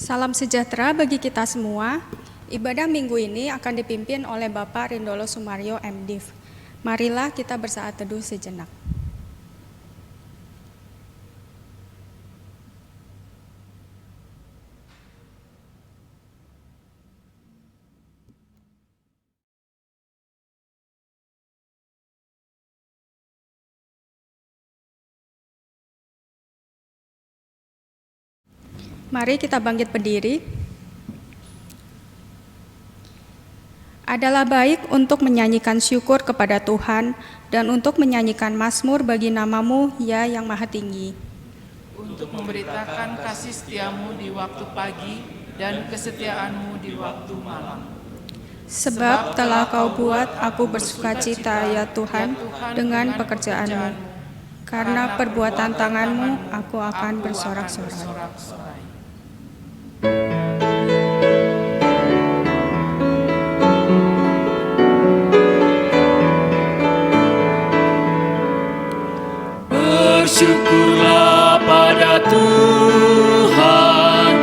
Salam sejahtera bagi kita semua. Ibadah minggu ini akan dipimpin oleh Bapak Rindolo Sumaryo MDiv. Marilah kita bersaat teduh sejenak. Mari kita bangkit berdiri. Adalah baik untuk menyanyikan syukur kepada Tuhan dan untuk menyanyikan mazmur bagi nama-Mu, ya yang maha tinggi. Untuk memberitakan kasih setiamu di waktu pagi dan kesetiaanmu di waktu malam. Sebab telah Kau buat aku bersukacita, ya Tuhan, dengan pekerjaan-Mu. Karena perbuatan tangan-Mu, aku akan bersorak-sorai. Bersyukurlah pada Tuhan,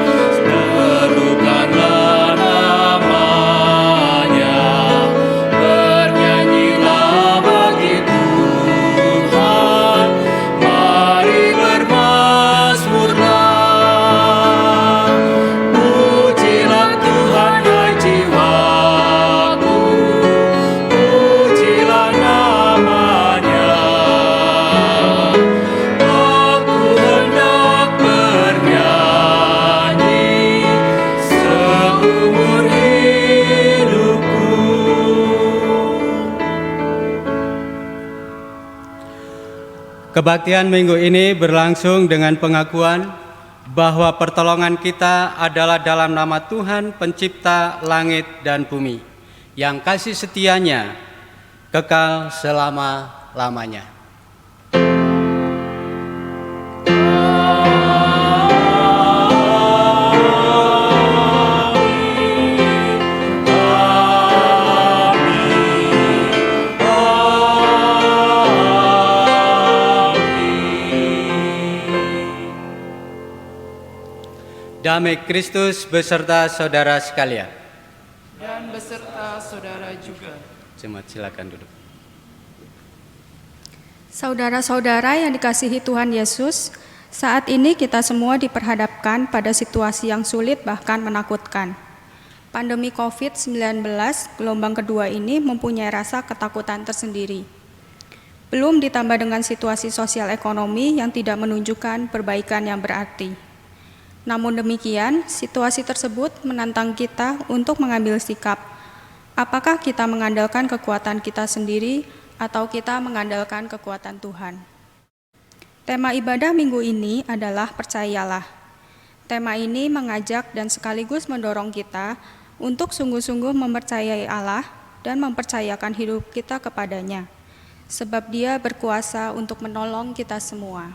serukanlah namanya, bernyanyilah bagi Tuhan, mari bermazmurlah, pujilah Tuhan hai jiwaku, pujilah namanya. Kebaktian minggu ini berlangsung dengan pengakuan bahwa pertolongan kita adalah dalam nama Tuhan pencipta langit dan bumi, yang kasih setianya kekal selama-lamanya. Damai Kristus beserta saudara sekalian. Dan beserta saudara juga. Jemaat silakan duduk. Saudara-saudara yang dikasihi Tuhan Yesus, saat ini kita semua diperhadapkan pada situasi yang sulit bahkan menakutkan. Pandemi COVID-19 gelombang kedua ini mempunyai rasa ketakutan tersendiri. Belum ditambah dengan situasi sosial ekonomi yang tidak menunjukkan perbaikan yang berarti. Namun demikian, situasi tersebut menantang kita untuk mengambil sikap. Apakah kita mengandalkan kekuatan kita sendiri atau kita mengandalkan kekuatan Tuhan? Tema ibadah minggu ini adalah percayalah. Tema ini mengajak dan sekaligus mendorong kita untuk sungguh-sungguh mempercayai Allah dan mempercayakan hidup kita kepadanya, sebab Dia berkuasa untuk menolong kita semua.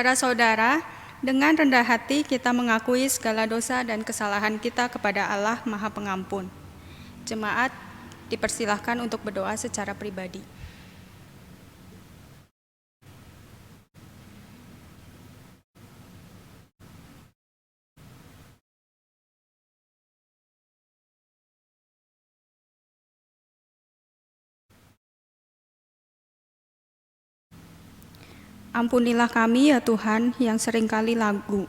Saudara-saudara, dengan rendah hati kita mengakui segala dosa dan kesalahan kita kepada Allah Maha Pengampun. Jemaat dipersilahkan untuk berdoa secara pribadi. Ampunilah kami ya Tuhan yang seringkali ragu,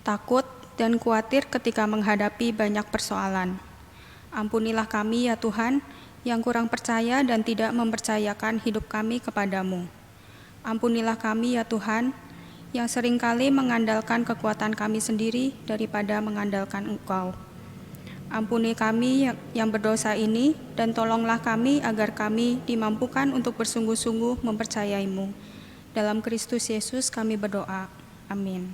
takut, dan khawatir ketika menghadapi banyak persoalan. Ampunilah kami ya Tuhan yang kurang percaya dan tidak mempercayakan hidup kami kepadamu. Ampunilah kami ya Tuhan yang seringkali mengandalkan kekuatan kami sendiri daripada mengandalkan Engkau. Ampuni kami yang berdosa ini dan tolonglah kami agar kami dimampukan untuk bersungguh-sungguh mempercayai-Mu. Dalam Kristus Yesus kami berdoa. Amin.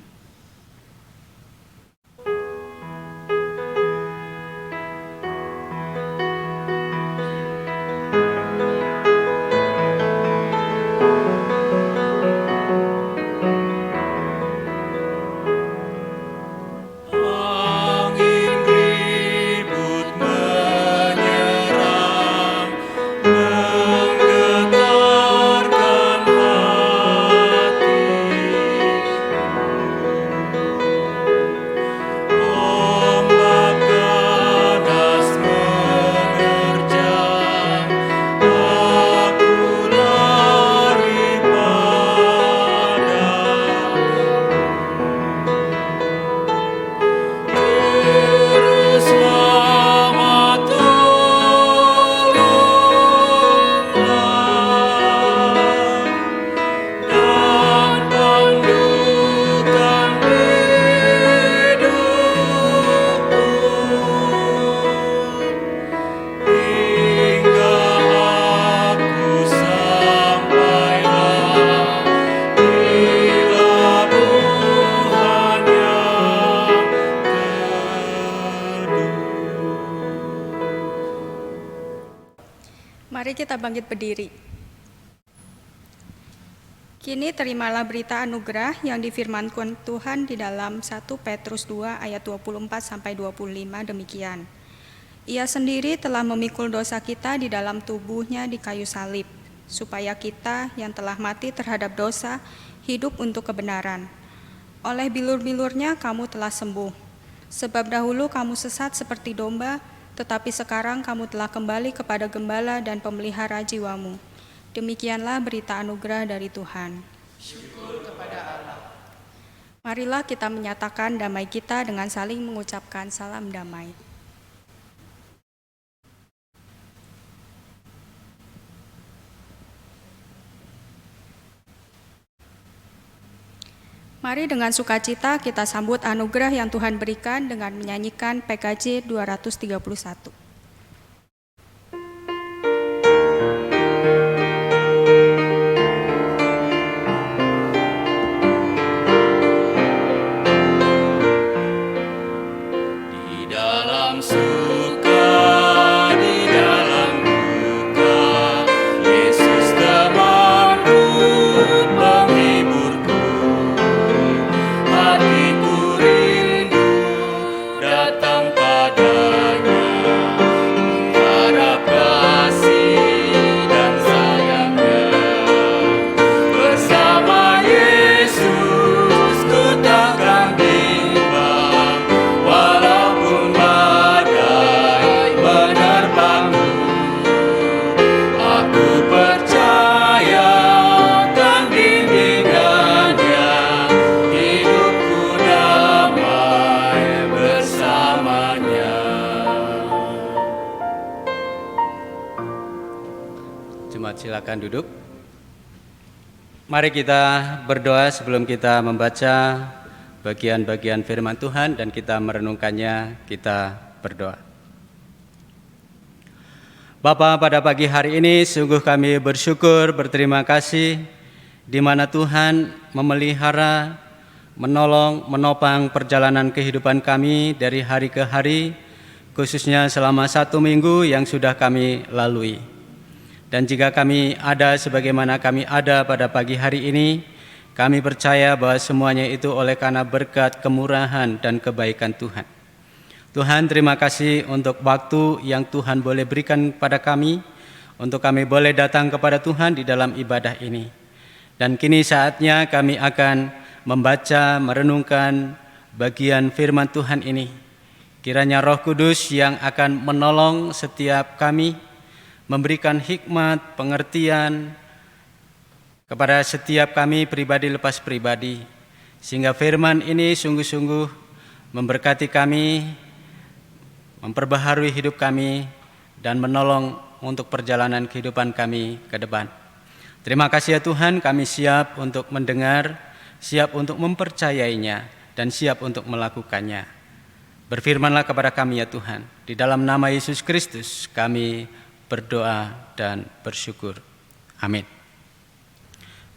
Angin ribut menyerang, menggetarkan hati. Ombak ganas menerjang, aku lari Juru selamat tolonglah, dan pandukan hidupku, hingga aku sampailah di labuhan yang teduh. Mari kita bangkit berdiri. Kini terimalah berita anugerah yang difirmankan Tuhan di dalam 1 Petrus 2 ayat 24-25 demikian. Ia sendiri telah memikul dosa kita di dalam tubuhnya di kayu salib, supaya kita yang telah mati terhadap dosa hidup untuk kebenaran. Oleh bilur-bilurnya kamu telah sembuh. Sebab dahulu kamu sesat seperti domba, tetapi sekarang kamu telah kembali kepada gembala dan pemelihara jiwamu. Demikianlah berita anugerah dari Tuhan. Syukur kepada Allah. Marilah kita menyatakan damai kita dengan saling mengucapkan salam damai. Mari dengan sukacita kita sambut anugerah yang Tuhan berikan dengan menyanyikan PKJ 231. Di dalam suka, di dalam duka, Yesus temanku, penghiburku. Hatiku rindu datang padanya, mengharap kasih dan sayangnya. Bersama Yesus ku takkan bimbang, walaupun badai menerpangku. Aku percaya akan bimbingannya, hidupku damai bersamanya. Jemaat silakan duduk. Mari kita berdoa sebelum kita membaca bagian-bagian firman Tuhan dan kita merenungkannya. Kita berdoa. Bapa, pada pagi hari ini sungguh kami bersyukur, berterima kasih di mana Tuhan memelihara, menolong, menopang perjalanan kehidupan kami dari hari ke hari, khususnya selama 1 minggu yang sudah kami lalui. Dan jika kami ada sebagaimana kami ada pada pagi hari ini, Kami percaya bahwa semuanya itu oleh karena berkat, kemurahan, dan kebaikan Tuhan. Tuhan, terima kasih untuk waktu yang Tuhan boleh berikan pada kami, untuk kami boleh datang kepada Tuhan di dalam ibadah ini. Dan kini saatnya kami akan membaca, merenungkan bagian firman Tuhan ini. Kiranya Roh Kudus yang akan menolong setiap kami, memberikan hikmat, pengertian kepada setiap kami pribadi lepas pribadi, sehingga firman ini sungguh-sungguh memberkati kami, memperbaharui hidup kami, dan menolong untuk perjalanan kehidupan kami ke depan. Terima kasih ya Tuhan, kami siap untuk mendengar, siap untuk mempercayainya, dan siap untuk melakukannya. Berfirmanlah kepada kami ya Tuhan, di dalam nama Yesus Kristus kami berdoa dan bersyukur. Amin.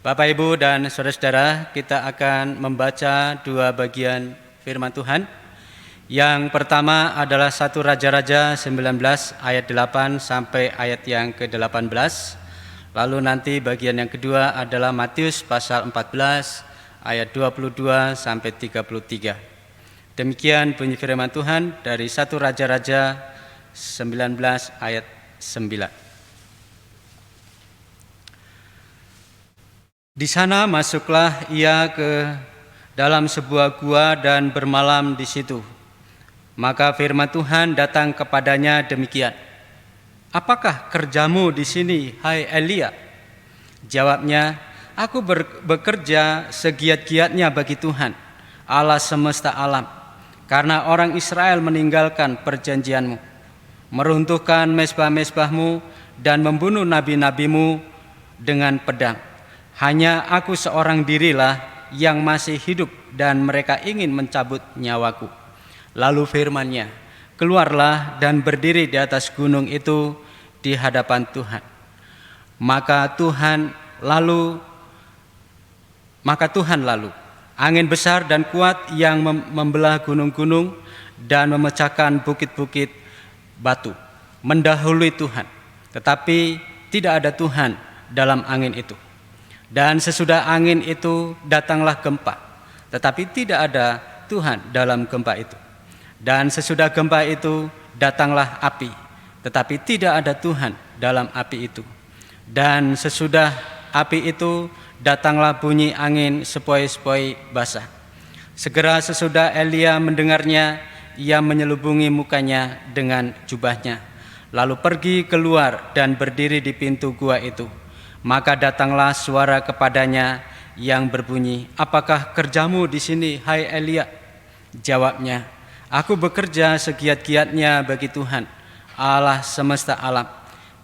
Bapak, Ibu, dan saudara-saudara, kita akan membaca dua bagian firman Tuhan. Yang pertama adalah 1 Raja-Raja 19 ayat 8 sampai ayat yang ke-18. Lalu nanti bagian yang kedua adalah Matius pasal 14 ayat 22 sampai 33. Demikian bunyi firman Tuhan dari 1 Raja-Raja 19 ayat 9. Di sana masuklah ia ke dalam sebuah gua dan bermalam di situ. Maka firman Tuhan datang kepadanya demikian, "Apakah kerjamu di sini, hai Elia?" Jawabnya, "Aku bekerja segiat-giatnya bagi Tuhan, Allah semesta alam, karena orang Israel meninggalkan perjanjianmu, meruntuhkan mezbah-mezbahmu dan membunuh nabi-nabimu dengan pedang. Hanya aku seorang dirilah yang masih hidup dan mereka ingin mencabut nyawaku." Lalu firman-Nya, "Keluarlah dan berdiri di atas gunung itu di hadapan Tuhan." Maka Tuhan lalu, angin besar dan kuat yang membelah gunung-gunung dan memecahkan bukit-bukit batu, mendahului Tuhan. Tetapi tidak ada Tuhan dalam angin itu. Dan sesudah angin itu datanglah gempa, tetapi tidak ada Tuhan dalam gempa itu. Dan sesudah gempa itu datanglah api, tetapi tidak ada Tuhan dalam api itu. Dan sesudah api itu datanglah bunyi angin sepoi-sepoi basah. Segera sesudah Elia mendengarnya, ia menyelubungi mukanya dengan jubahnya, lalu pergi keluar dan berdiri di pintu gua itu. Maka datanglah suara kepadanya yang berbunyi, "Apakah kerjamu di sini, hai Elia?" Jawabnya, "Aku bekerja segiat-giatnya bagi Tuhan, Allah semesta alam,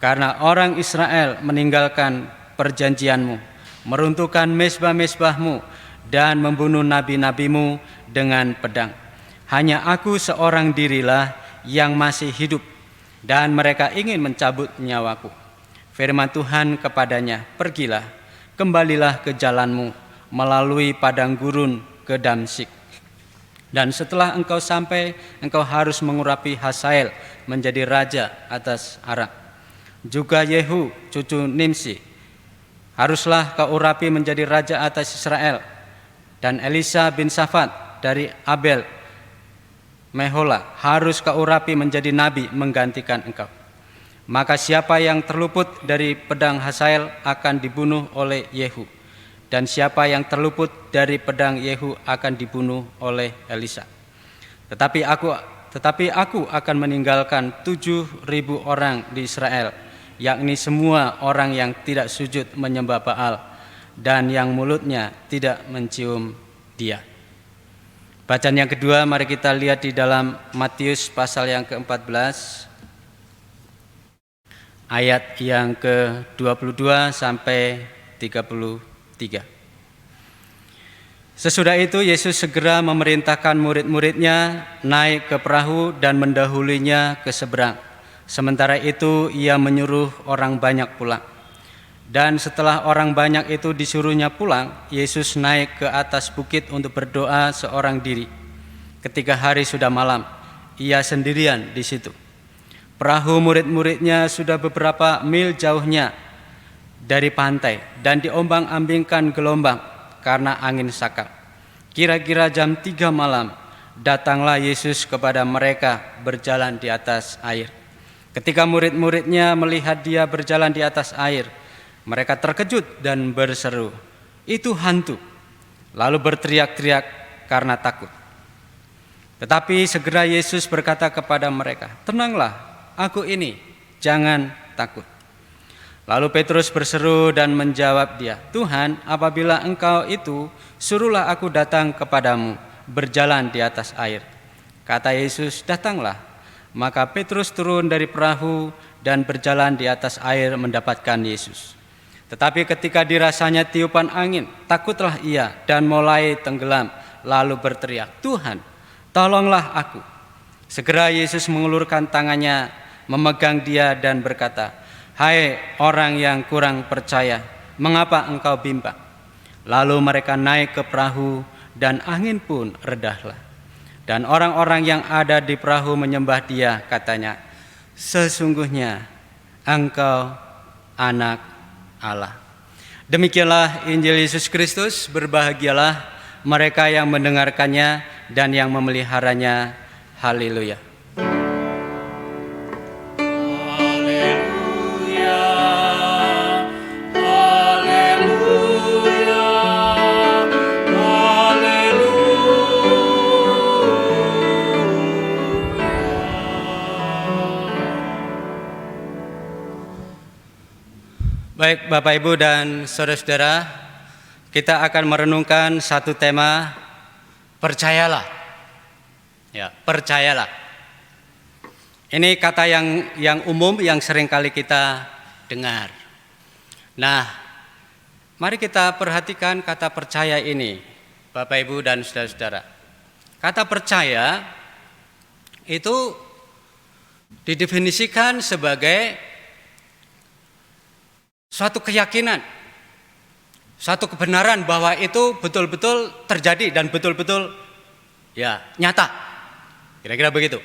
karena orang Israel meninggalkan perjanjianmu, meruntuhkan mezbah-mezbahmu, dan membunuh nabi-nabimu dengan pedang. Hanya aku seorang dirilah yang masih hidup, dan mereka ingin mencabut nyawaku." Firman Tuhan kepadanya, "Pergilah, kembalilah ke jalanmu, melalui padang gurun ke Damsyik. Dan setelah engkau sampai, engkau harus mengurapi Hazael menjadi raja atas Aram. Juga Yehu, cucu Nimsi, haruslah kau urapi menjadi raja atas Israel. Dan Elisa bin Safat dari Abel Mehola harus kau urapi menjadi nabi menggantikan engkau. Maka siapa yang terluput dari pedang Hazael akan dibunuh oleh Yehu, dan siapa yang terluput dari pedang Yehu akan dibunuh oleh Elisa. Tetapi aku akan meninggalkan 7.000 orang di Israel, yakni semua orang yang tidak sujud menyembah Baal dan yang mulutnya tidak mencium dia." Bacaan yang kedua mari kita lihat di dalam Matius pasal yang ke-14 ayat yang ke-22 sampai 33. Sesudah itu Yesus segera memerintahkan murid-muridnya naik ke perahu dan mendahulinya ke seberang. Sementara itu ia menyuruh orang banyak pulang. Dan setelah orang banyak itu disuruhnya pulang, Yesus naik ke atas bukit untuk berdoa seorang diri. Ketika hari sudah malam, ia sendirian di situ. Perahu murid-muridnya sudah beberapa mil jauhnya dari pantai dan diombang-ambingkan gelombang karena angin sakal. Kira-kira jam 3 malam, datanglah Yesus kepada mereka berjalan di atas air. Ketika murid-muridnya melihat dia berjalan di atas air, mereka terkejut dan berseru, "Itu hantu!" Lalu berteriak-teriak karena takut. Tetapi segera Yesus berkata kepada mereka, "Tenanglah, aku ini, jangan takut." Lalu Petrus berseru dan menjawab dia, "Tuhan, apabila Engkau itu, suruhlah aku datang kepadamu, berjalan di atas air." Kata Yesus, "Datanglah." Maka Petrus turun dari perahu dan berjalan di atas air mendapatkan Yesus. Tetapi ketika dirasanya tiupan angin, takutlah ia dan mulai tenggelam, lalu berteriak, "Tuhan, tolonglah aku." Segera Yesus mengulurkan tangannya, memegang dia dan berkata, "Hai orang yang kurang percaya, mengapa engkau bimbang?" Lalu mereka naik ke perahu dan angin pun redahlah. Dan orang-orang yang ada di perahu menyembah dia, katanya, "Sesungguhnya engkau anak Allah." Demikianlah Injil Yesus Kristus. Berbahagialah mereka yang mendengarkannya dan yang memeliharanya. Haleluya. Baik Bapak Ibu dan saudara-saudara, kita akan merenungkan satu tema, percayalah. Ya, percayalah. Ini kata yang umum yang sering kali kita dengar. Nah, mari kita perhatikan kata percaya ini, Bapak Ibu dan saudara-saudara. Kata percaya itu didefinisikan sebagai suatu keyakinan, suatu kebenaran bahwa itu betul-betul terjadi dan betul-betul ya nyata. Kira-kira begitu.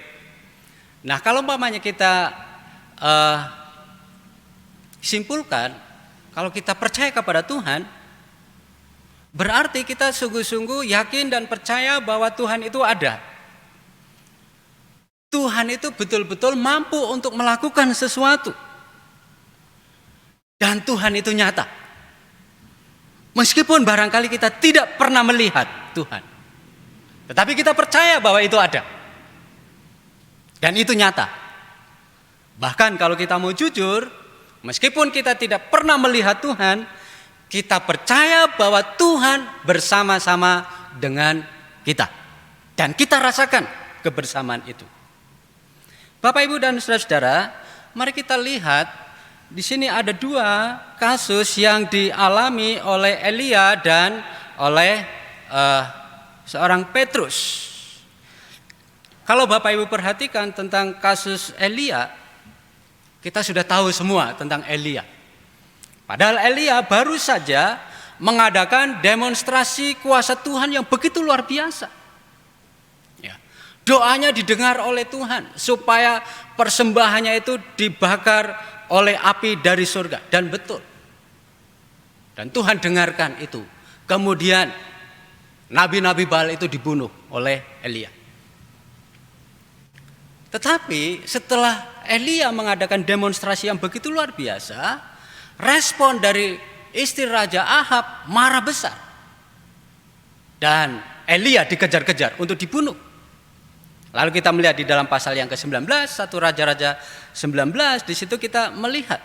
Nah, kalau umpamanya kita simpulkan, kalau kita percaya kepada Tuhan, berarti kita sungguh-sungguh yakin dan percaya bahwa Tuhan itu ada. Tuhan itu betul-betul mampu untuk melakukan sesuatu. Dan Tuhan itu nyata. Meskipun barangkali kita tidak pernah melihat Tuhan, tetapi kita percaya bahwa itu ada. Dan itu nyata. Bahkan kalau kita mau jujur, meskipun kita tidak pernah melihat Tuhan, kita percaya bahwa Tuhan bersama-sama dengan kita. Dan kita rasakan kebersamaan itu. Bapak, Ibu, dan saudara-saudara, mari kita lihat. Di sini ada dua kasus yang dialami oleh Elia dan oleh seorang Petrus. Kalau Bapak Ibu perhatikan tentang kasus Elia, kita sudah tahu semua tentang Elia. Padahal Elia baru saja mengadakan demonstrasi kuasa Tuhan yang begitu luar biasa. Ya. Doanya didengar oleh Tuhan supaya persembahannya itu dibakar oleh api dari surga, dan betul. Dan Tuhan dengarkan itu. Kemudian nabi-nabi Baal itu dibunuh oleh Elia. Tetapi setelah Elia mengadakan demonstrasi yang begitu luar biasa, respon dari istri Raja Ahab marah besar. Dan Elia dikejar-kejar untuk dibunuh. Lalu kita melihat di dalam pasal yang ke-19, 1 Raja-Raja 19, di situ kita melihat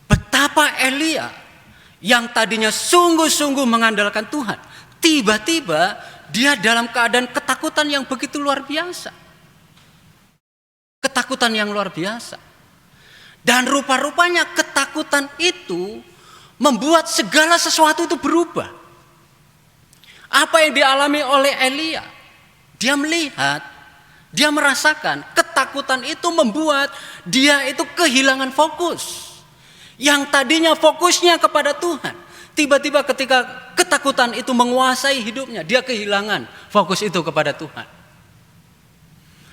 betapa Elia yang tadinya sungguh-sungguh mengandalkan Tuhan, tiba-tiba dia dalam keadaan ketakutan yang begitu luar biasa. Ketakutan yang luar biasa. Dan rupa-rupanya ketakutan itu membuat segala sesuatu itu berubah. Apa yang dialami oleh Elia? Dia melihat, dia merasakan ketakutan itu membuat dia itu kehilangan fokus. Yang tadinya fokusnya kepada Tuhan, tiba-tiba ketika ketakutan itu menguasai hidupnya, dia kehilangan fokus itu kepada Tuhan.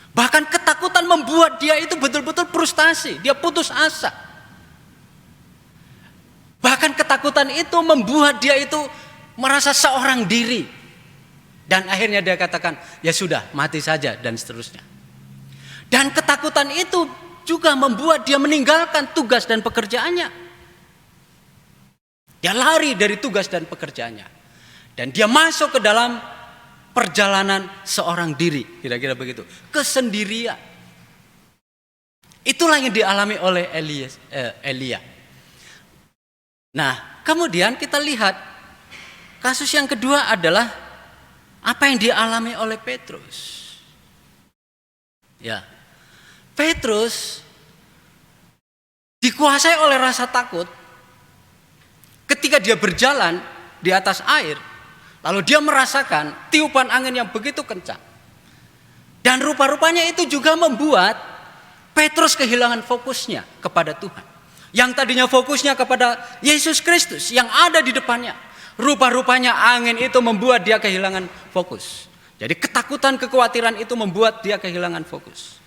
Bahkan ketakutan membuat dia itu betul-betul frustasi, dia putus asa. Bahkan ketakutan itu membuat dia itu merasa seorang diri. Dan akhirnya dia katakan, ya sudah, mati saja, dan seterusnya. Dan ketakutan itu juga membuat dia meninggalkan tugas dan pekerjaannya. Dia lari dari tugas dan pekerjaannya. Dan dia masuk ke dalam perjalanan seorang diri, kira-kira begitu. Kesendirian. Itulah yang dialami oleh Elia. Nah, kemudian kita lihat kasus yang kedua adalah apa yang dialami oleh Petrus. Ya, Petrus dikuasai oleh rasa takut ketika dia berjalan di atas air, lalu dia merasakan tiupan angin yang begitu kencang. Dan rupa-rupanya itu juga membuat Petrus kehilangan fokusnya kepada Tuhan. Yang tadinya fokusnya kepada Yesus Kristus yang ada di depannya. Rupa-rupanya angin itu membuat dia kehilangan fokus. Jadi ketakutan, kekhawatiran itu membuat dia kehilangan fokus.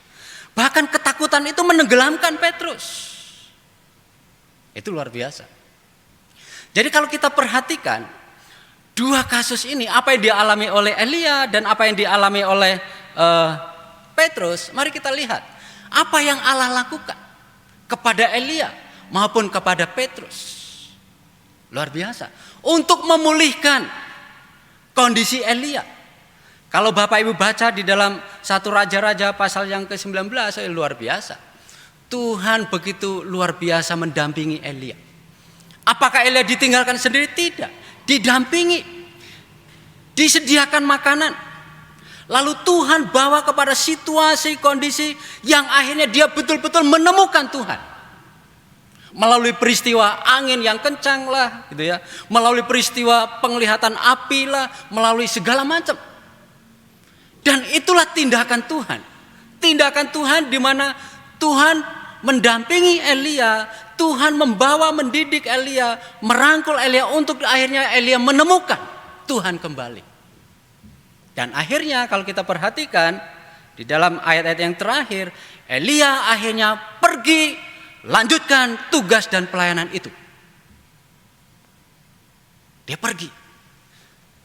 Bahkan ketakutan itu menenggelamkan Petrus. Itu luar biasa. Jadi kalau kita perhatikan dua kasus ini, apa yang dialami oleh Elia dan apa yang dialami oleh Petrus, mari kita lihat apa yang Allah lakukan kepada Elia maupun kepada Petrus. Luar biasa. Untuk memulihkan kondisi Elia. Kalau Bapak Ibu baca di dalam 1 Raja-Raja pasal yang ke-19, luar biasa. Tuhan begitu luar biasa mendampingi Elia. Apakah Elia ditinggalkan sendiri? Tidak. Didampingi. Disediakan makanan. Lalu Tuhan bawa kepada situasi, kondisi yang akhirnya dia betul-betul menemukan Tuhan. Melalui peristiwa angin yang kencang lah, gitu ya. Melalui peristiwa penglihatan api lah, melalui segala macam. Dan itulah tindakan Tuhan. Tindakan Tuhan di mana Tuhan mendampingi Elia, Tuhan membawa mendidik Elia, merangkul Elia untuk akhirnya Elia menemukan Tuhan kembali. Dan akhirnya kalau kita perhatikan di dalam ayat-ayat yang terakhir, Elia akhirnya pergi lanjutkan tugas dan pelayanan itu. Dia pergi.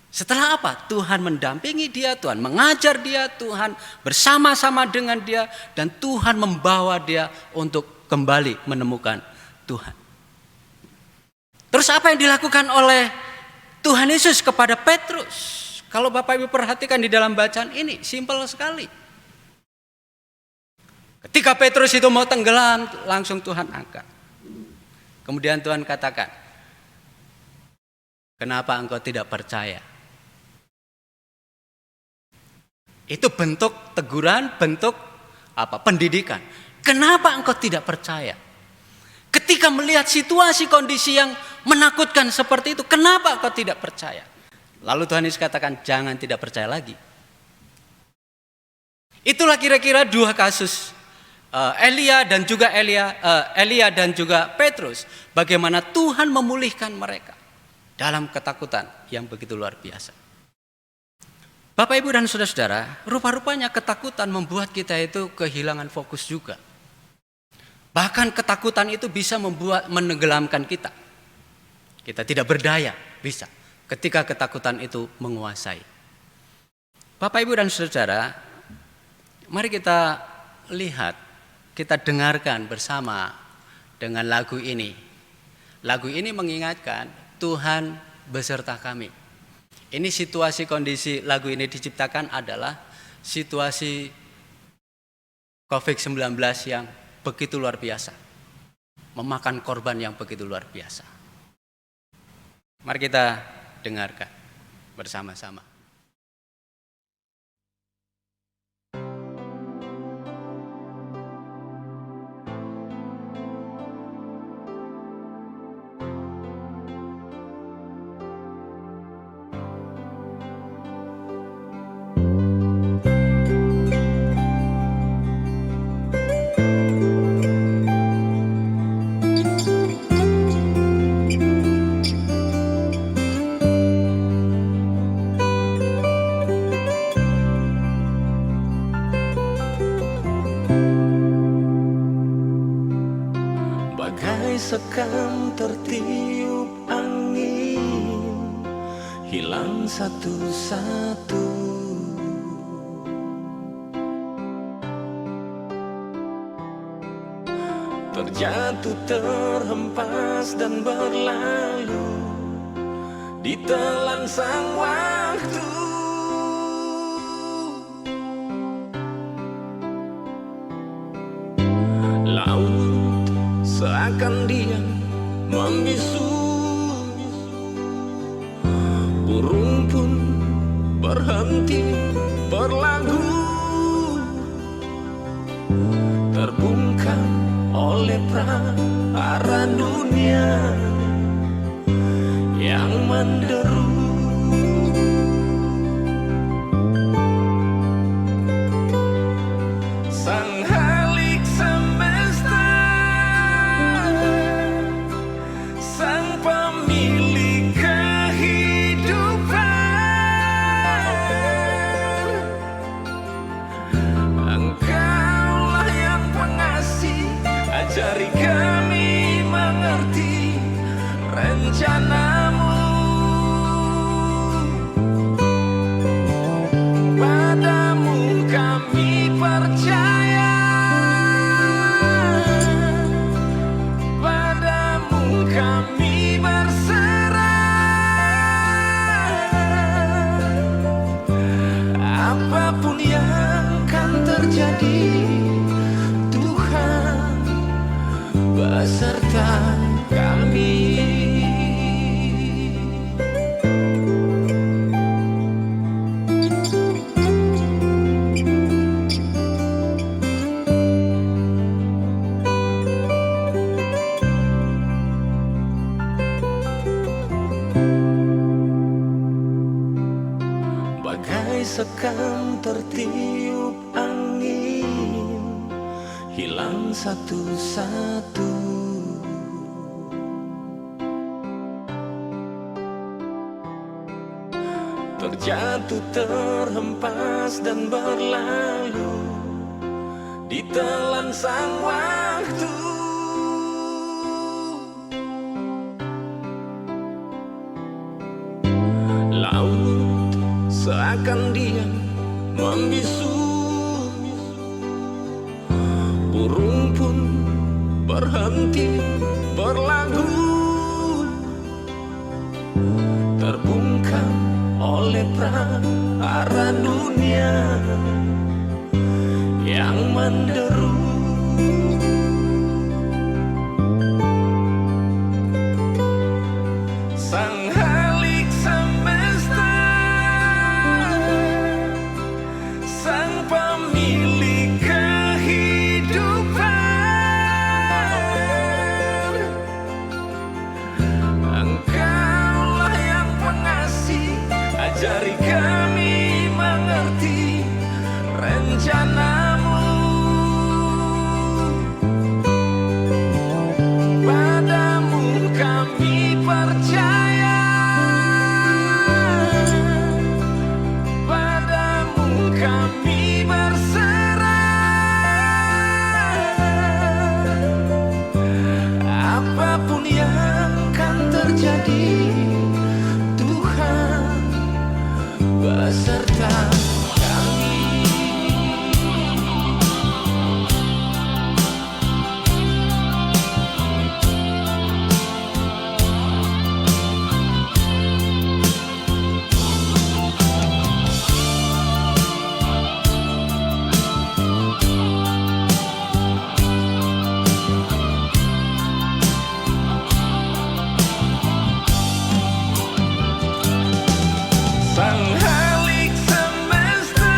Setelah apa? Tuhan mendampingi dia, Tuhan mengajar dia, Tuhan bersama-sama dengan dia, dan Tuhan membawa dia untuk kembali menemukan Tuhan. Terus apa yang dilakukan oleh Tuhan Yesus kepada Petrus? Kalau Bapak Ibu perhatikan di dalam bacaan ini, simpel sekali. Ketika Petrus itu mau tenggelam, langsung Tuhan angkat. Kemudian Tuhan katakan, kenapa engkau tidak percaya? Itu bentuk teguran, bentuk pendidikan. Kenapa engkau tidak percaya? Ketika melihat situasi kondisi yang menakutkan seperti itu, kenapa engkau tidak percaya? Lalu Tuhan Yesus katakan, jangan tidak percaya lagi. Itulah kira-kira dua kasus Elia dan juga Petrus. Bagaimana Tuhan memulihkan mereka dalam ketakutan yang begitu luar biasa. Bapak, Ibu, dan saudara-saudara, rupa-rupanya ketakutan membuat kita itu kehilangan fokus juga. Bahkan ketakutan itu bisa menenggelamkan kita. Kita tidak berdaya, bisa. Ketika ketakutan itu menguasai. Bapak, Ibu, dan saudara, mari kita lihat, kita dengarkan bersama dengan lagu ini. Lagu ini mengingatkan Tuhan beserta kami. Ini situasi kondisi lagu ini diciptakan adalah situasi COVID-19 yang begitu luar biasa. Memakan korban yang begitu luar biasa. Mari kita dengarkan bersama-sama. Sekam tertiup angin hilang satu-satu. Terjatuh, terhempas dan berlalu, ditelan sang waktu. Laut seakan diam membisu, burung pun berhenti berlagu, terbungkam oleh prahara dunia yang menderu. Sang Halik semesta, sang pemilik kehidupan, Engkaulah yang pengasih, ajari kami mengerti rencanamu. Padamu kami percaya, padamu kami berserah. Apapun yang akan terjadi, Tuhan beserta kami. Bagai sekam tertiup angin, hilang satu-satu. Terjatuh, terhempas dan berlalu, ditelan sang waktu. Laut seakan diam membisu, burung pun berhenti berlagu, terbungkam oleh prahara dunia yang menderu. Sang Halik semesta, sang pemilik kehidupan, Engkaulah yang pengasih, ajari kami mengerti rencanamu. Padamu kami percaya, padamu kami berserah. Apapun yang akan terjadi, Tuhan beserta kami. Sang Halik semesta,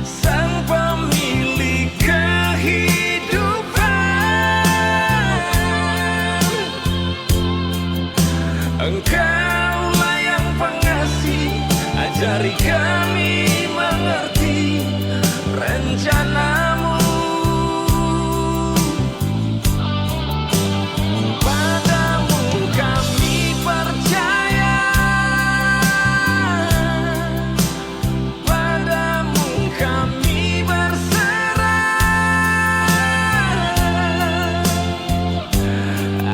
sang pemilik kehidupan, Engkaulah yang pengasih, ajari kami mengerti rencanamu. Padamu kami percaya, padamu kami berserah.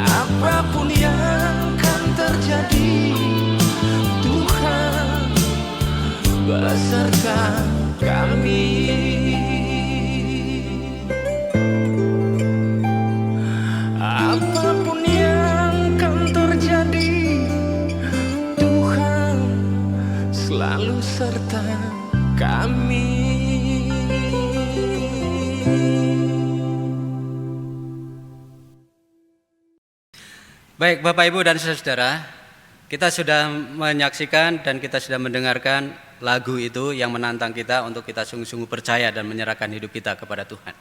Apapun yang akan terjadi, beserta kami. Apapun yang akan terjadi, Tuhan selalu serta kami. Baik Bapak Ibu dan Saudara, kita sudah menyaksikan dan kita sudah mendengarkan lagu itu yang menantang kita untuk kita sungguh-sungguh percaya dan menyerahkan hidup kita kepada Tuhan.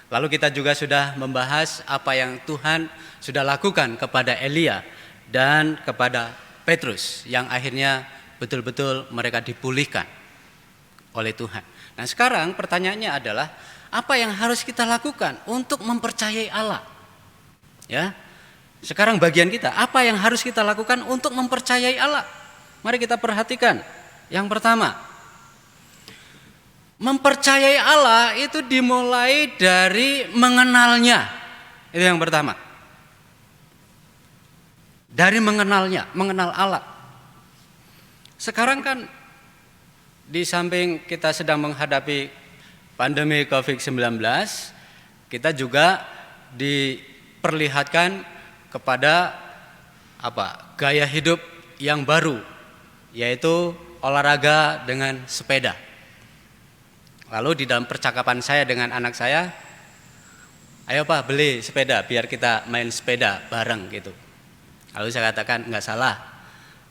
Lalu kita juga sudah membahas apa yang Tuhan sudah lakukan kepada Elia dan kepada Petrus yang akhirnya betul-betul mereka dipulihkan oleh Tuhan. Nah sekarang pertanyaannya adalah apa yang harus kita lakukan untuk mempercayai Allah? Ya. Sekarang bagian kita, apa yang harus kita lakukan untuk mempercayai Allah? Mari kita perhatikan. Yang pertama, mempercayai Allah itu dimulai dari mengenalnya. Itu yang pertama. Dari mengenalnya, mengenal Allah. Sekarang kan di samping kita sedang menghadapi pandemi COVID-19, kita juga diperlihatkan kepada gaya hidup yang baru, yaitu olahraga dengan sepeda. Lalu di dalam percakapan saya dengan anak saya, ayo Pak beli sepeda biar kita main sepeda bareng gitu. Lalu saya katakan nggak salah,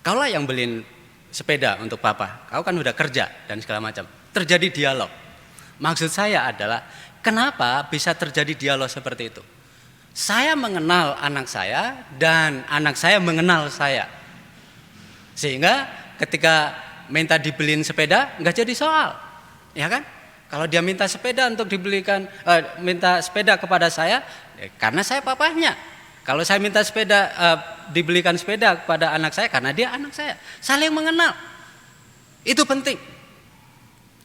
kaulah yang beliin sepeda untuk Papa, kau kan udah kerja dan segala macam. Terjadi dialog. Maksud saya adalah kenapa bisa terjadi dialog seperti itu? Saya mengenal anak saya dan anak saya mengenal saya. Sehingga ketika minta dibeliin sepeda nggak jadi soal. Ya kan? Kalau dia minta sepeda untuk dibelikan minta sepeda kepada saya, karena saya papahnya. Kalau saya minta sepeda dibelikan sepeda kepada anak saya karena dia anak saya. Saling mengenal. Itu penting.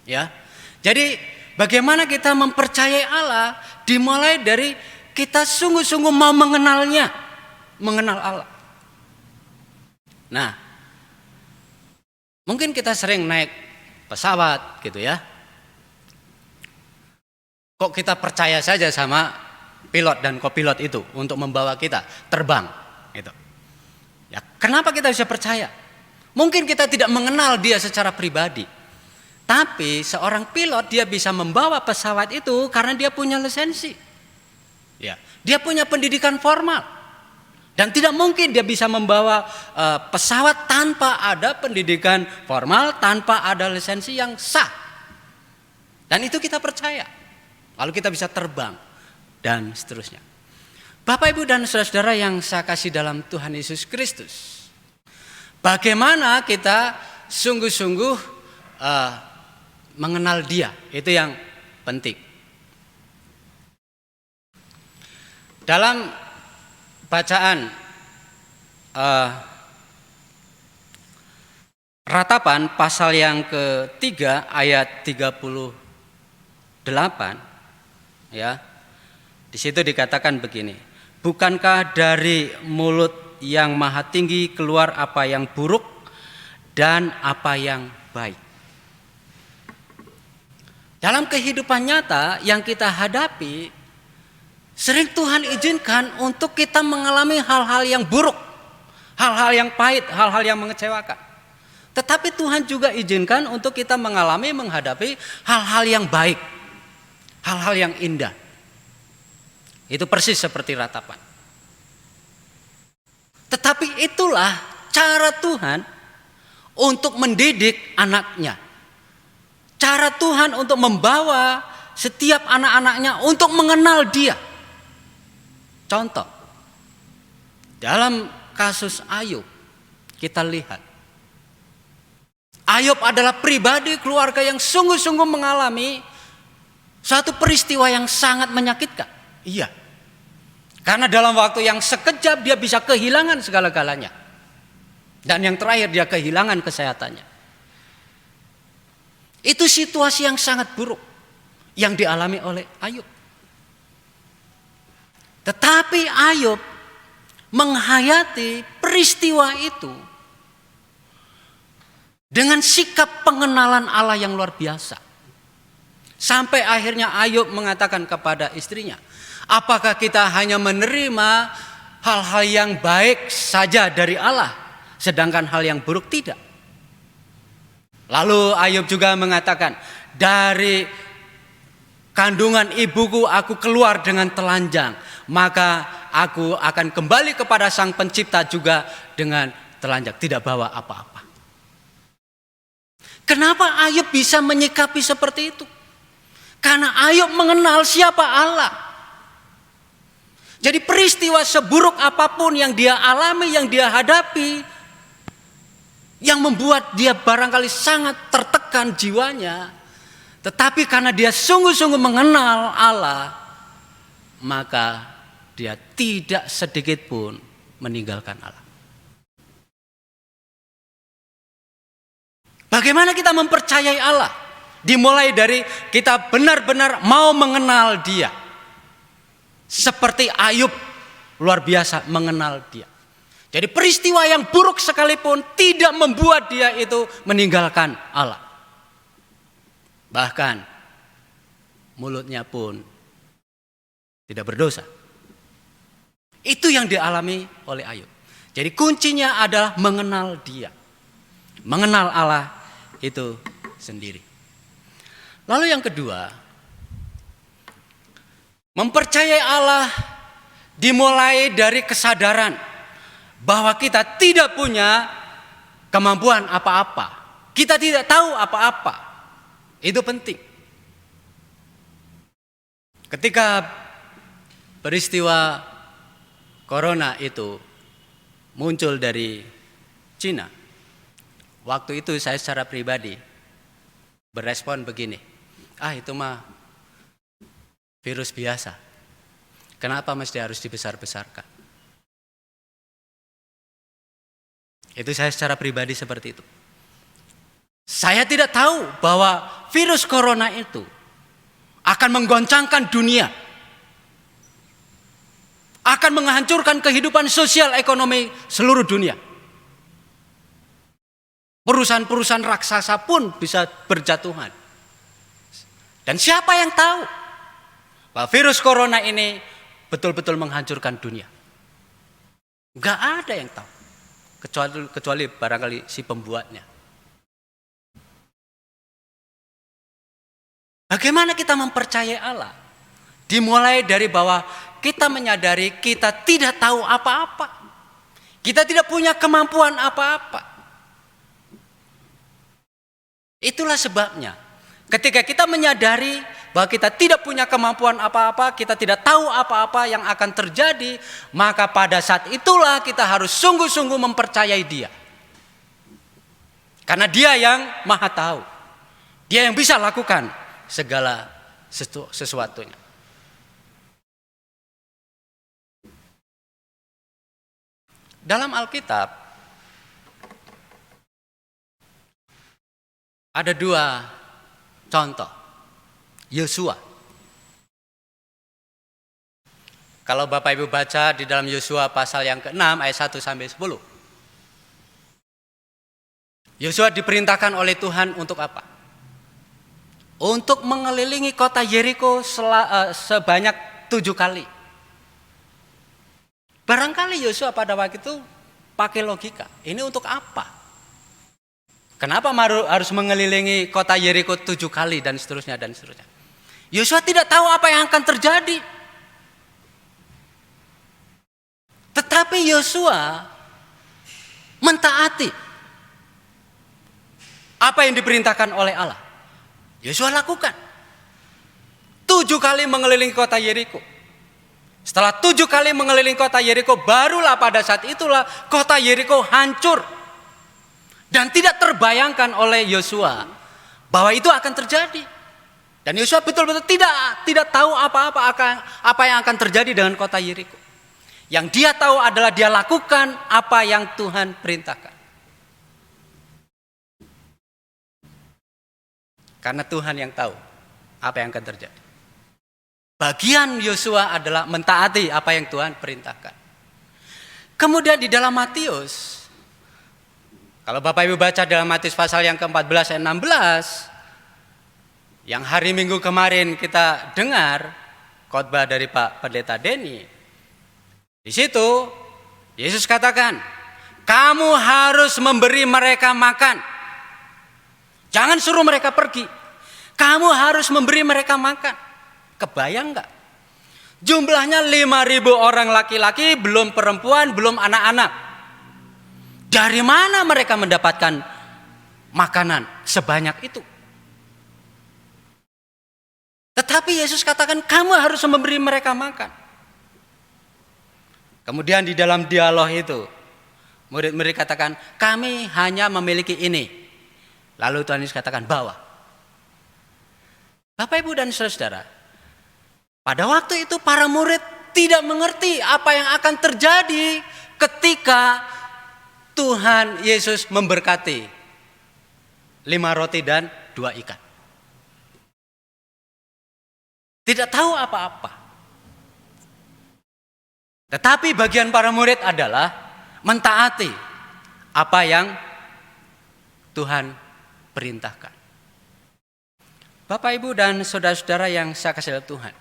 Ya. Jadi bagaimana kita mempercayai Allah dimulai dari kita sungguh-sungguh mau mengenalnya, mengenal Allah. Nah, mungkin kita sering naik pesawat gitu ya. Kok kita percaya saja sama pilot dan kopilot itu untuk membawa kita terbang gitu. Ya, kenapa kita bisa percaya? Mungkin kita tidak mengenal dia secara pribadi. Tapi seorang pilot dia bisa membawa pesawat itu karena dia punya lisensi. Ya, dia punya pendidikan formal dan tidak mungkin dia bisa membawa pesawat tanpa ada pendidikan formal, tanpa ada lisensi yang sah. Dan itu kita percaya. Lalu kita bisa terbang dan seterusnya. Bapak Ibu dan saudara-saudara yang saya kasih dalam Tuhan Yesus Kristus, bagaimana kita sungguh-sungguh mengenal Dia, itu yang penting. Dalam bacaan Ratapan pasal yang ketiga ayat 38 ya. Di situ dikatakan begini, bukankah dari mulut yang maha tinggi keluar apa yang buruk dan apa yang baik? Dalam kehidupan nyata yang kita hadapi, sering Tuhan izinkan untuk kita mengalami hal-hal yang buruk, hal-hal yang pahit, hal-hal yang mengecewakan. Tetapi Tuhan juga izinkan untuk kita menghadapi hal-hal yang baik, hal-hal yang indah. Itu persis seperti ratapan. Tetapi itulah cara Tuhan untuk mendidik anaknya. Cara Tuhan untuk membawa setiap anak-anaknya untuk mengenal Dia. Contoh, dalam kasus Ayub kita lihat, Ayub adalah pribadi keluarga yang sungguh-sungguh mengalami suatu peristiwa yang sangat menyakitkan. Iya, karena dalam waktu yang sekejap dia bisa kehilangan segala-galanya. Dan yang terakhir dia kehilangan kesehatannya. Itu situasi yang sangat buruk yang dialami oleh Ayub. Tetapi Ayub menghayati peristiwa itu dengan sikap pengenalan Allah yang luar biasa. Sampai akhirnya Ayub mengatakan kepada istrinya, apakah kita hanya menerima hal-hal yang baik saja dari Allah, sedangkan hal yang buruk tidak? Lalu Ayub juga mengatakan, dari kandungan ibuku aku keluar dengan telanjang, maka aku akan kembali kepada Sang Pencipta juga dengan telanjang, tidak bawa apa-apa. Kenapa Ayub bisa menyikapi seperti itu? Karena Ayub mengenal siapa Allah. Jadi peristiwa seburuk apapun yang dia alami, yang dia hadapi, yang membuat dia barangkali sangat tertekan jiwanya, tetapi karena dia sungguh-sungguh mengenal Allah, maka dia tidak sedikit pun meninggalkan Allah. Bagaimana kita mempercayai Allah? Dimulai dari kita benar-benar mau mengenal Dia. Seperti Ayub luar biasa mengenal Dia. Jadi peristiwa yang buruk sekalipun tidak membuat dia itu meninggalkan Allah. Bahkan mulutnya pun tidak berdosa. Itu yang dialami oleh Ayub. Jadi kuncinya adalah mengenal Dia. Mengenal Allah itu sendiri. Lalu yang kedua, mempercayai Allah dimulai dari kesadaran bahwa kita tidak punya kemampuan apa-apa. Kita tidak tahu apa-apa. Itu penting. Ketika peristiwa corona itu muncul dari Cina, waktu itu saya secara pribadi berespon begini. Itu mah virus biasa. Kenapa mesti harus dibesar-besarkan? Itu saya secara pribadi seperti itu. Saya tidak tahu bahwa virus corona itu akan menggoncangkan dunia. Akan menghancurkan kehidupan sosial ekonomi seluruh dunia. Perusahaan-perusahaan raksasa pun bisa berjatuhan. Dan siapa yang tahu bahwa virus corona ini betul-betul menghancurkan dunia? Enggak ada yang tahu. Kecuali barangkali si pembuatnya. Bagaimana kita mempercayai Allah? Dimulai dari bahwa kita menyadari kita tidak tahu apa-apa. Kita tidak punya kemampuan apa-apa. Itulah sebabnya ketika kita menyadari bahwa kita tidak punya kemampuan apa-apa, kita tidak tahu apa-apa yang akan terjadi, maka pada saat itulah kita harus sungguh-sungguh mempercayai Dia. Karena Dia yang Maha Tahu. Dia yang bisa lakukan segala sesuatunya. Dalam Alkitab ada dua contoh. Yosua. Kalau Bapak Ibu baca di dalam Yosua pasal yang ke-6 ayat 1 sampai 10. Yosua diperintahkan oleh Tuhan untuk apa? Untuk mengelilingi kota Yeriko sebanyak 7 kali. Barangkali Yosua pada waktu itu pakai logika. Ini untuk apa? Kenapa harus mengelilingi kota Yeriko 7 kali dan seterusnya dan seterusnya? Yosua tidak tahu apa yang akan terjadi. Tetapi Yosua mentaati apa yang diperintahkan oleh Allah. Yosua lakukan. 7 kali mengelilingi kota Yeriko. Setelah 7 kali mengelilingi kota Yeriko, barulah pada saat itulah kota Yeriko hancur. Dan tidak terbayangkan oleh Yosua bahwa itu akan terjadi. Dan Yosua betul-betul tidak tahu apa yang akan terjadi dengan kota Yeriko. Yang dia tahu adalah dia lakukan apa yang Tuhan perintahkan. Karena Tuhan yang tahu apa yang akan terjadi. Bagian Yosua adalah mentaati apa yang Tuhan perintahkan. Kemudian di dalam Matius Kalau Bapak Ibu baca dalam Matius pasal yang ke-14 ayat 16, yang hari Minggu kemarin kita dengar khotbah dari Pak Pendeta Denny. Di situ Yesus katakan, kamu harus memberi mereka makan. Jangan suruh mereka pergi. Kamu harus memberi mereka makan. Kebayang enggak? Jumlahnya 5.000 orang laki-laki, belum perempuan, belum anak-anak. Dari mana mereka mendapatkan makanan sebanyak itu? Tetapi Yesus katakan kamu harus memberi mereka makan. Kemudian di dalam dialog itu, murid-murid katakan kami hanya memiliki ini. Lalu Tuhan Yesus katakan bawa. Bapak, Ibu dan saudara, pada waktu itu para murid tidak mengerti apa yang akan terjadi ketika Tuhan Yesus memberkati 5 roti dan 2 ikan. Tidak tahu apa-apa. Tetapi bagian para murid adalah mentaati apa yang Tuhan perintahkan. Bapak, Ibu dan saudara-saudara yang saya kasih Tuhan,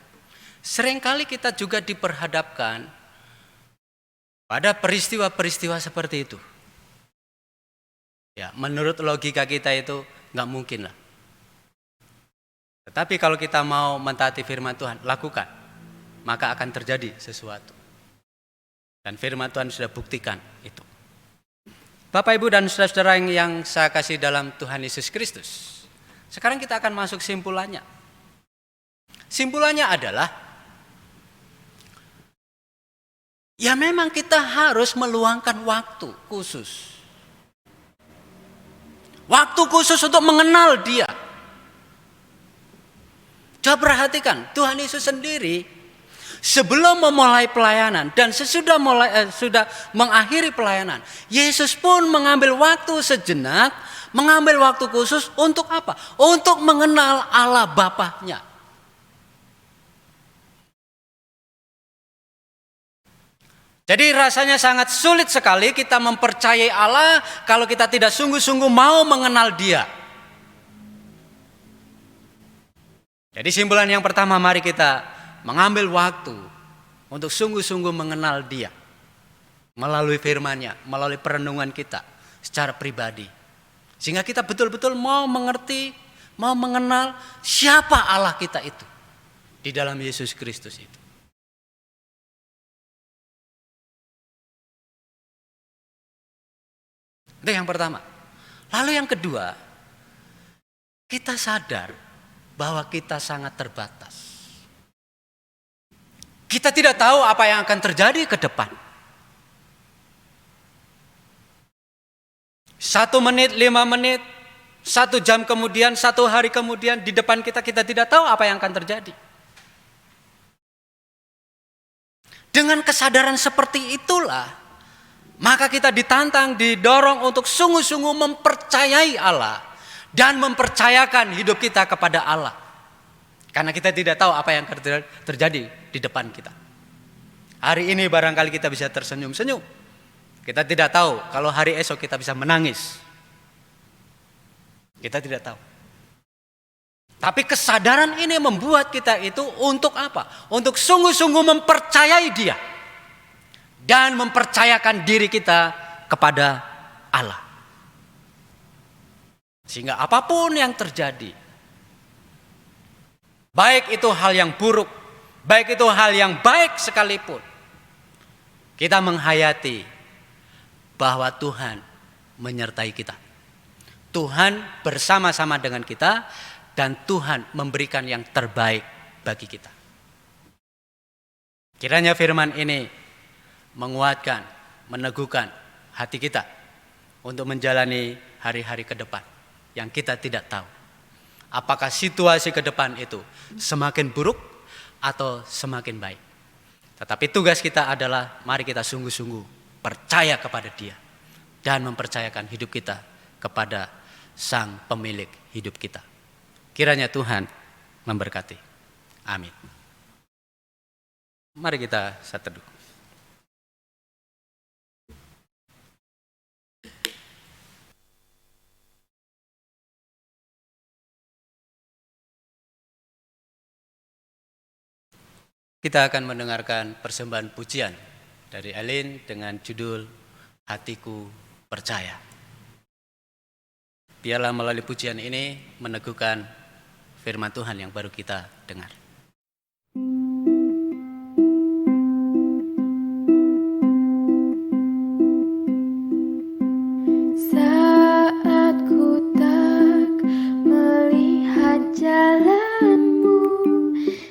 seringkali kita juga diperhadapkan pada peristiwa-peristiwa seperti itu. Ya, menurut logika kita itu nggak mungkin lah. Tetapi kalau kita mau mentaati firman Tuhan, lakukan, maka akan terjadi sesuatu. Dan firman Tuhan sudah buktikan itu. Bapak, Ibu dan saudara-saudara yang saya kasih dalam Tuhan Yesus Kristus, sekarang kita akan masuk simpulannya. Simpulannya adalah, ya memang kita harus meluangkan waktu khusus. Waktu khusus untuk mengenal Dia. Coba perhatikan, Tuhan Yesus sendiri sebelum memulai pelayanan dan sesudah sudah mengakhiri pelayanan, Yesus pun mengambil waktu sejenak, mengambil waktu khusus untuk apa? Untuk mengenal Allah Bapaknya. Jadi rasanya sangat sulit sekali kita mempercayai Allah kalau kita tidak sungguh-sungguh mau mengenal Dia. Jadi simpulan yang pertama, mari kita mengambil waktu untuk sungguh-sungguh mengenal Dia. Melalui firman-Nya, melalui perenungan kita secara pribadi. Sehingga kita betul-betul mau mengerti, mau mengenal siapa Allah kita itu di dalam Yesus Kristus itu. Itu yang pertama. Lalu yang kedua, kita sadar bahwa kita sangat terbatas. Kita tidak tahu apa yang akan terjadi ke depan. 1 menit, 5 menit, 1 jam kemudian, 1 hari kemudian di depan kita tidak tahu apa yang akan terjadi. Dengan kesadaran seperti itulah, maka kita ditantang, didorong untuk sungguh-sungguh mempercayai Allah dan mempercayakan hidup kita kepada Allah. Karena kita tidak tahu apa yang terjadi di depan kita. Hari ini barangkali kita bisa tersenyum-senyum. Kita tidak tahu kalau hari esok kita bisa menangis. Kita tidak tahu. Tapi kesadaran ini membuat kita itu untuk apa? Untuk sungguh-sungguh mempercayai Dia. Dan mempercayakan diri kita kepada Allah. Sehingga apapun yang terjadi, baik itu hal yang buruk, baik itu hal yang baik sekalipun, kita menghayati bahwa Tuhan menyertai kita. Tuhan bersama-sama dengan kita dan Tuhan memberikan yang terbaik bagi kita. Kiranya firman ini menguatkan, meneguhkan hati kita untuk menjalani hari-hari ke depan yang kita tidak tahu. Apakah situasi ke depan itu semakin buruk atau semakin baik. Tetapi tugas kita adalah mari kita sungguh-sungguh percaya kepada Dia dan mempercayakan hidup kita kepada Sang Pemilik hidup kita. Kiranya Tuhan memberkati. Amin. Mari kita teduh. Kita akan mendengarkan persembahan pujian dari Elin dengan judul Hatiku Percaya. Biarlah melalui pujian ini meneguhkan firman Tuhan yang baru kita dengar. Saat ku tak melihat jalanmu,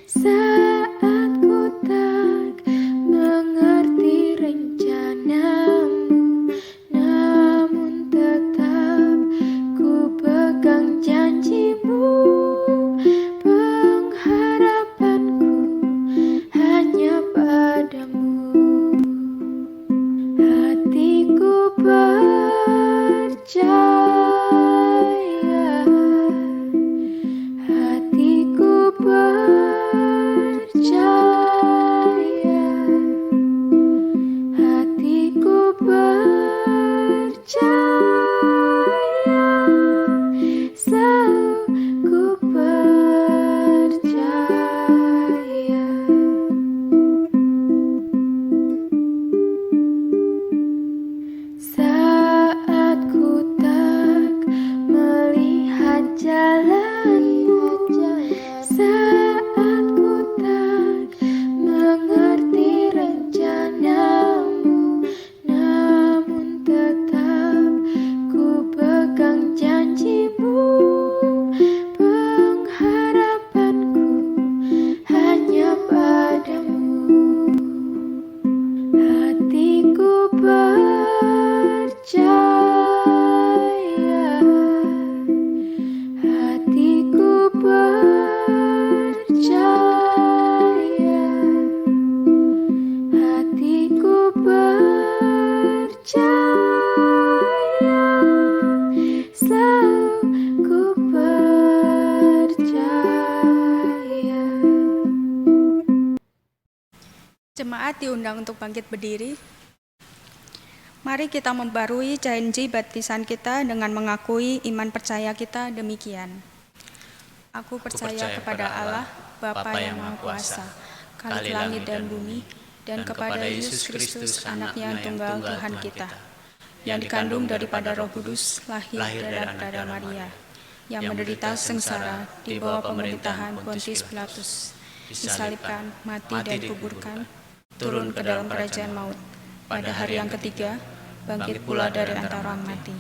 saat ku tak mengerti rencanamu, namun tetap ku pegang janjimu. Pengharapanku hanya padamu. Hatiku percaya, hatiku percaya, hatiku percaya, selalu ku percaya. Saat ku tak melihat jalanmu, saat ku tak mengerti rencanamu, namun tetap ku pegang janjimu. Pengharapanku hanya padamu. Hatiku percaya, hatiku percaya, hatiku percaya, selalu ku percaya. Jemaat diundang untuk bangkit berdiri. Mari kita membarui janji baptisan kita dengan mengakui iman percaya kita demikian. Aku percaya kepada Allah, Bapa yang Maha Kuasa, Khalik langit dan bumi, dan kepada Yesus Kristus, Anaknya yang tunggal Tuhan kita, yang dikandung daripada Roh Kudus, lahir daripada Maria, yang menderita sengsara di bawah pemerintahan Pontius Pilatus, disalibkan, mati dan dikuburkan, turun ke dalam kerajaan maut. Pada hari yang ketiga, bangkit pula dari antara orang mati,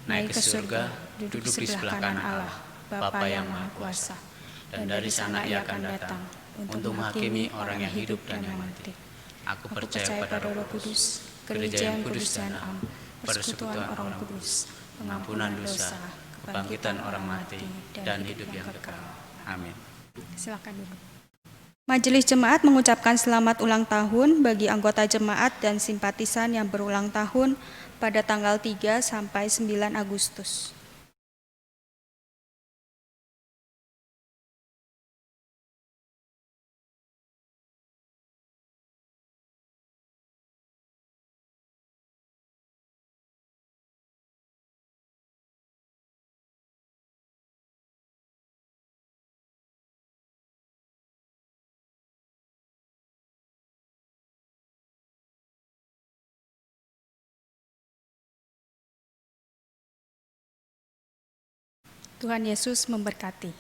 naik ke surga, duduk di sebelah kanan Allah, Bapa yang Maha Kuasa. Dan dari sana Ia akan datang untuk menghakimi orang yang hidup dan yang mati. Aku percaya pada Roh Kudus, gereja yang kudus dan am, persekutuan orang kudus, pengampunan dosa, kebangkitan orang mati, dan hidup yang kekal. Amin. Silakan duduk. Majelis Jemaat mengucapkan selamat ulang tahun bagi anggota jemaat dan simpatisan yang berulang tahun pada tanggal 3 sampai 9 Agustus. Tuhan Yesus memberkati.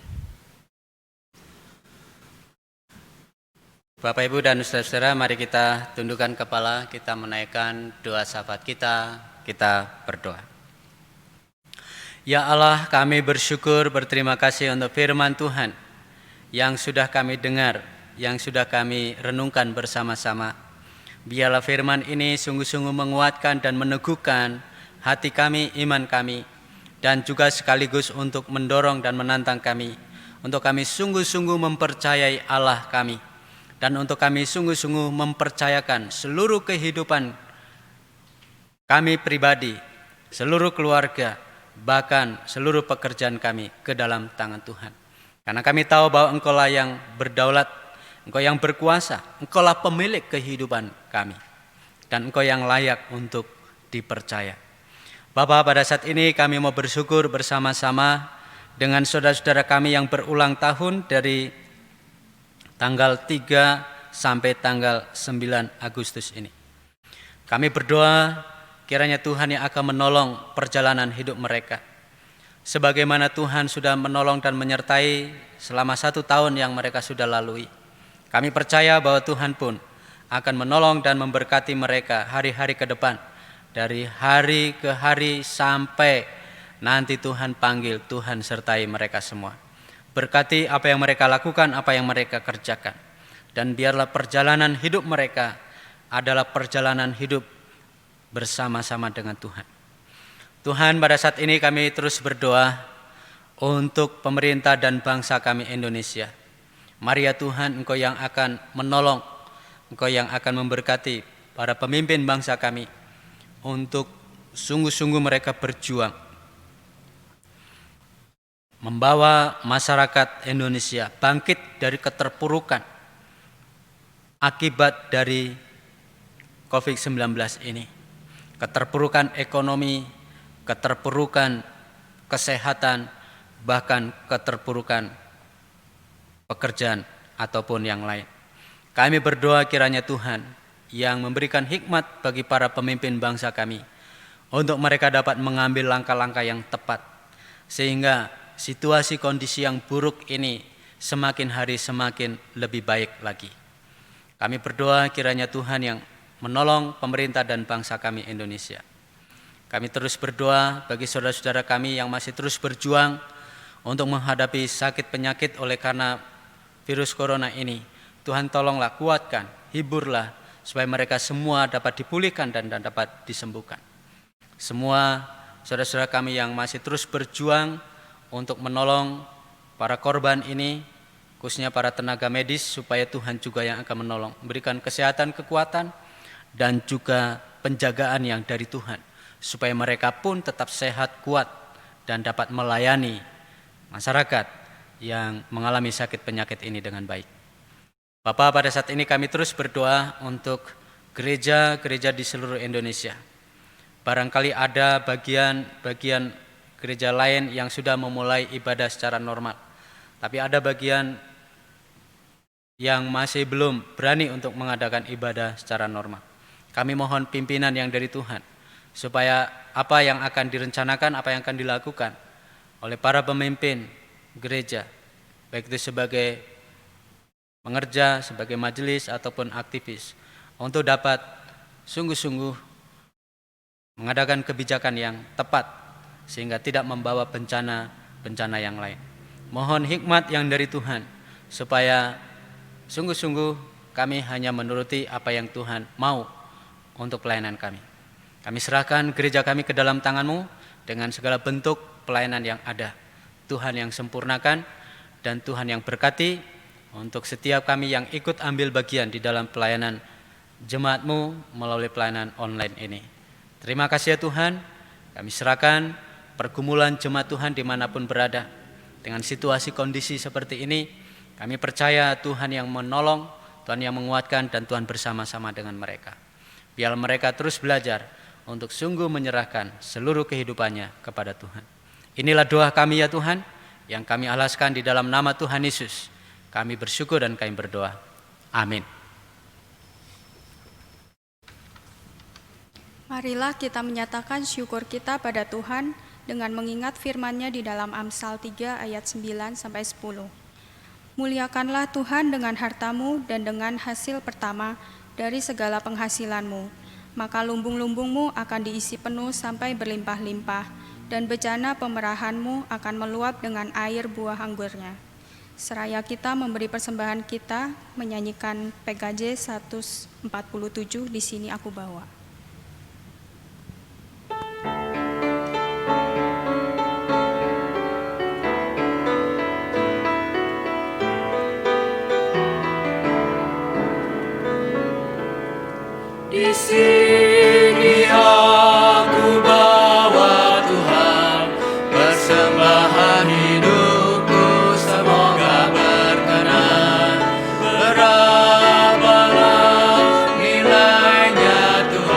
Bapak, Ibu, dan saudara-saudara, mari kita tundukkan kepala, kita menaikkan doa syafaat kita berdoa. Ya Allah, kami bersyukur, berterima kasih untuk firman Tuhan yang sudah kami dengar, yang sudah kami renungkan bersama-sama. Biarlah firman ini sungguh-sungguh menguatkan dan meneguhkan hati kami, iman kami, dan juga sekaligus untuk mendorong dan menantang kami, untuk kami sungguh-sungguh mempercayai Allah kami, dan untuk kami sungguh-sungguh mempercayakan seluruh kehidupan kami pribadi, seluruh keluarga, bahkan seluruh pekerjaan kami ke dalam tangan Tuhan. Karena kami tahu bahwa Engkaulah yang berdaulat, Engkau yang berkuasa, Engkaulah pemilik kehidupan kami, dan Engkau yang layak untuk dipercaya. Bapa, pada saat ini kami mau bersyukur bersama-sama dengan saudara-saudara kami yang berulang tahun dari tanggal 3 sampai tanggal 9 Agustus ini. Kami berdoa kiranya Tuhan yang akan menolong perjalanan hidup mereka. Sebagaimana Tuhan sudah menolong dan menyertai selama 1 tahun yang mereka sudah lalui. Kami percaya bahwa Tuhan pun akan menolong dan memberkati mereka hari-hari ke depan. Dari hari ke hari sampai nanti Tuhan panggil, Tuhan sertai mereka semua. Berkati apa yang mereka lakukan, apa yang mereka kerjakan. Dan biarlah perjalanan hidup mereka adalah perjalanan hidup bersama-sama dengan Tuhan. Tuhan, pada saat ini kami terus berdoa untuk pemerintah dan bangsa kami Indonesia. Mari ya Tuhan, Engkau yang akan menolong, Engkau yang akan memberkati para pemimpin bangsa kami untuk sungguh-sungguh mereka berjuang membawa masyarakat Indonesia bangkit dari keterpurukan akibat dari COVID-19 ini. Keterpurukan ekonomi, keterpurukan kesehatan, bahkan keterpurukan pekerjaan ataupun yang lain. Kami berdoa kiranya Tuhan yang memberikan hikmat bagi para pemimpin bangsa kami untuk mereka dapat mengambil langkah-langkah yang tepat sehingga situasi kondisi yang buruk ini semakin hari semakin lebih baik lagi. Kami berdoa kiranya Tuhan yang menolong pemerintah dan bangsa kami Indonesia. Kami terus berdoa bagi saudara-saudara kami yang masih terus berjuang untuk menghadapi sakit penyakit oleh karena virus corona ini. Tuhan tolonglah, kuatkan, hiburlah supaya mereka semua dapat dipulihkan dan dapat disembuhkan. Semua saudara-saudara kami yang masih terus berjuang untuk menolong para korban ini, khususnya para tenaga medis, supaya Tuhan juga yang akan menolong, memberikan kesehatan, kekuatan, dan juga penjagaan yang dari Tuhan, supaya mereka pun tetap sehat, kuat, dan dapat melayani masyarakat yang mengalami sakit penyakit ini dengan baik. Bapak, pada saat ini kami terus berdoa untuk gereja-gereja di seluruh Indonesia. Barangkali ada bagian gereja lain yang sudah memulai ibadah secara normal, tapi ada bagian yang masih belum berani untuk mengadakan ibadah secara normal. Kami mohon pimpinan yang dari Tuhan, supaya apa yang akan direncanakan, apa yang akan dilakukan oleh para pemimpin gereja, baik itu sebagai pengerja, sebagai majelis ataupun aktivis, untuk dapat sungguh-sungguh mengadakan kebijakan yang tepat sehingga tidak membawa bencana yang lain. Mohon hikmat yang dari Tuhan supaya sungguh-sungguh kami hanya menuruti apa yang Tuhan mau untuk pelayanan kami. Kami serahkan gereja kami ke dalam tangan-Mu dengan segala bentuk pelayanan yang ada. Tuhan yang sempurnakan dan Tuhan yang berkati untuk setiap kami yang ikut ambil bagian di dalam pelayanan jemaat-Mu melalui pelayanan online ini. Terima kasih ya Tuhan, kami serahkan pergumulan jemaat Tuhan dimanapun berada. Dengan situasi kondisi seperti ini, kami percaya Tuhan yang menolong, Tuhan yang menguatkan, dan Tuhan bersama-sama dengan mereka. Biar mereka terus belajar untuk sungguh menyerahkan seluruh kehidupannya kepada Tuhan. Inilah doa kami ya Tuhan, yang kami alaskan di dalam nama Tuhan Yesus. Kami bersyukur dan kami berdoa. Amin. Marilah kita menyatakan syukur kita pada Tuhan dengan mengingat firman-Nya di dalam Amsal 3 ayat 9-10. Muliakanlah Tuhan dengan hartamu dan dengan hasil pertama dari segala penghasilanmu, maka lumbung-lumbungmu akan diisi penuh sampai berlimpah-limpah, dan bejana pemerahanmu akan meluap dengan air buah anggurnya. Seraya kita memberi persembahan kita, menyanyikan PKJ 147, di sini aku bawa. Di sini aku bawa Tuhan, persembahan hidupku semoga berkenan. Berapalah nilainya Tuhan.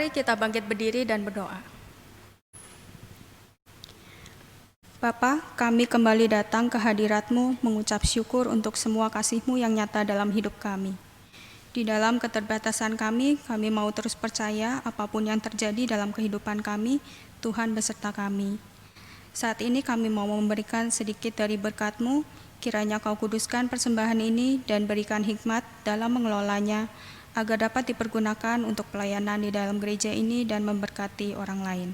Mari kita bangkit berdiri dan berdoa. Bapa, kami kembali datang ke hadirat-Mu mengucap syukur untuk semua kasih-Mu yang nyata dalam hidup kami. Di dalam keterbatasan kami mau terus percaya apapun yang terjadi dalam kehidupan kami, Tuhan beserta kami. Saat ini kami mau memberikan sedikit dari berkat-Mu, kiranya Kau kuduskan persembahan ini dan berikan hikmat dalam mengelolanya, agar dapat dipergunakan untuk pelayanan di dalam gereja ini dan memberkati orang lain.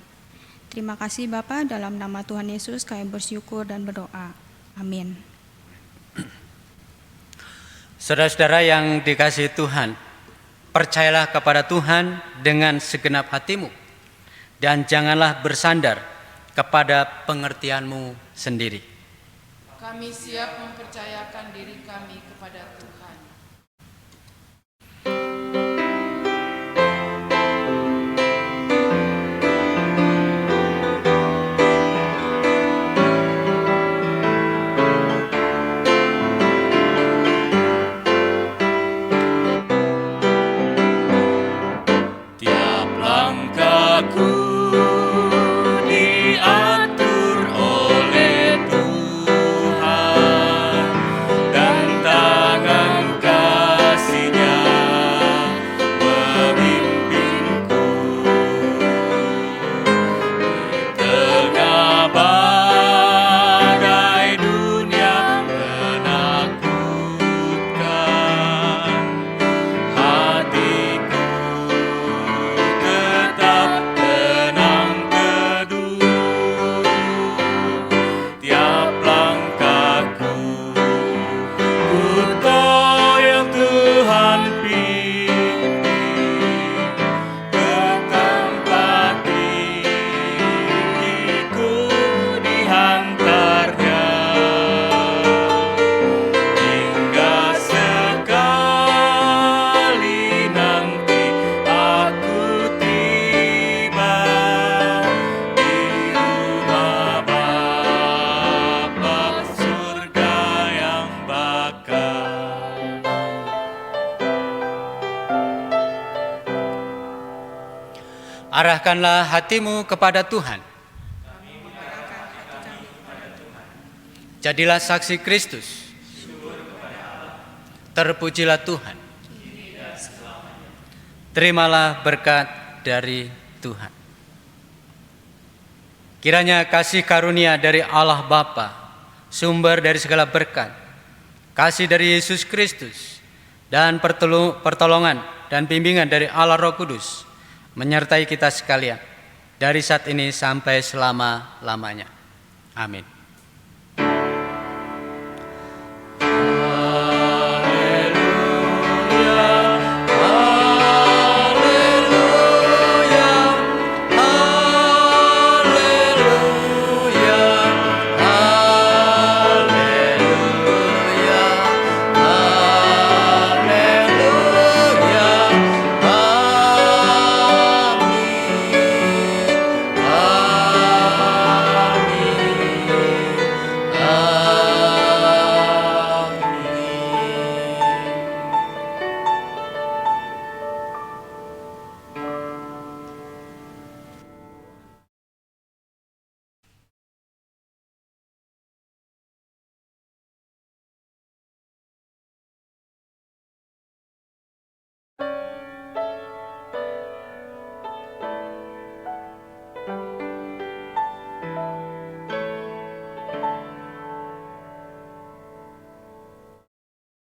Terima kasih Bapa, dalam nama Tuhan Yesus kami bersyukur dan berdoa. Amin. Saudara-saudara yang dikasihi Tuhan, percayalah kepada Tuhan dengan segenap hatimu, dan janganlah bersandar kepada pengertianmu sendiri. Kami siap mempercayakan diri kami kepada Tuhan. Tiap langkahku diatur oleh Tuhan, dan tangan kasih-Nya memimpinku. Di tengah badai dunia menakutkan, hatiku tetap tenang teduh. Tiap langkahku ku toil Tuhan pimpin ke tempat tinggiku dihantarnya, hingga sekali nanti aku tiba di rumah Bapa surga yang bakal. Arahkanlah hatimu kepada Tuhan. Jadilah saksi Kristus. Terpujilah Tuhan. Terimalah berkat dari Tuhan. Kiranya kasih karunia dari Allah Bapa, sumber dari segala berkat, kasih dari Yesus Kristus, dan pertolongan dan bimbingan dari Allah Roh Kudus menyertai kita sekalian dari saat ini sampai selama-lamanya. Amin.